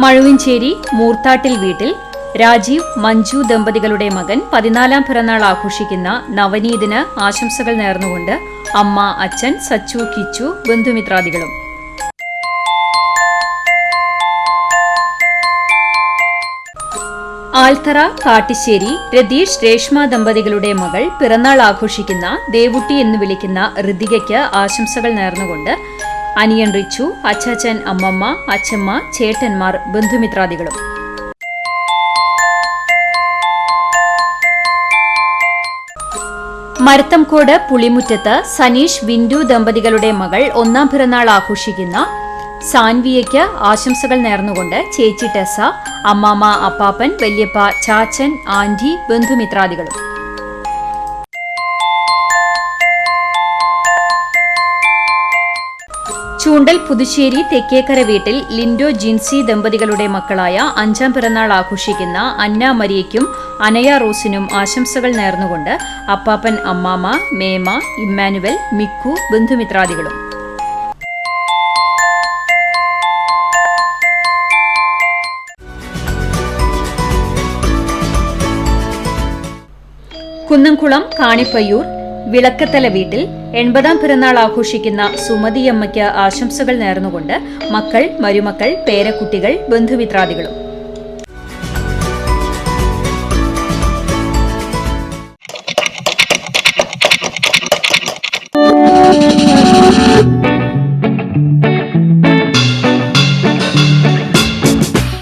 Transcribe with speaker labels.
Speaker 1: മഴുവിഞ്ചേരി മൂർത്താട്ടിൽ വീട്ടിൽ രാജീവ് മഞ്ജു ദമ്പതികളുടെ മകൻ 14-ാം പിറന്നാൾ ആഘോഷിക്കുന്ന നവനീതിന് ആശംസകൾ നേർന്നുകൊണ്ട് അമ്മ, അച്ഛൻ, സച്ചു, കിച്ചു, ബന്ധുമിത്രാദികളും. ആൽത്തറ കാട്ടിശ്ശേരി രതീഷ് രേഷ്മ ദമ്പതികളുടെ മകൾ പിറന്നാൾ ആഘോഷിക്കുന്ന ദേവുട്ടി എന്ന് വിളിക്കുന്ന ഋതികയ്ക്ക് ആശംസകൾ നേർന്നുകൊണ്ട് അനിയൻ റിച്ചു, അച്ചാച്ചൻ, അമ്മമ്മ, അച്ഛമ്മ, ചേട്ടന്മാർ, ബന്ധുമിത്രാദികളും. മരത്തംകോട് പുളിമുറ്റത്ത് സനീഷ് വിൻഡു ദമ്പതികളുടെ മകൾ 1-ാം പിറന്നാൾ ആഘോഷിക്കുന്ന സാൻവിയയ്ക്ക് ആശംസകൾ നേർന്നുകൊണ്ട് ചേച്ചി ടെസ, അമ്മാമ്മ, അപ്പാപ്പൻ, വല്യപ്പ, ചാച്ചൻ, ആന്റി, ബന്ധുമിത്രാദികളും. ചൂണ്ടൽ പുതുശ്ശേരി തെക്കേക്കര വീട്ടിൽ ലിൻഡോ ജിൻസി ദമ്പതികളുടെ മക്കളായ 5-ാം പിറന്നാൾ ആഘോഷിക്കുന്ന അന്ന മരിയയ്ക്കും അനയ റോസിനും ആശംസകൾ നേർന്നുകൊണ്ട് അപ്പാപ്പൻ, അമ്മാമ്മ, മേമ, ഇമ്മാനുവൽ, മിക്കു, ബന്ധുമിത്രാദികളും. കുന്നംകുളം കാണിപ്പയ്യൂർ വിളക്കത്തല വീട്ടിൽ 80-ാം പിറന്നാൾ ആഘോഷിക്കുന്ന സുമതിയമ്മയ്ക്ക് ആശംസകൾ നേർന്നുകൊണ്ട് മക്കൾ, മരുമക്കൾ, പേരക്കുട്ടികൾ, ബന്ധുമിത്രാദികളും.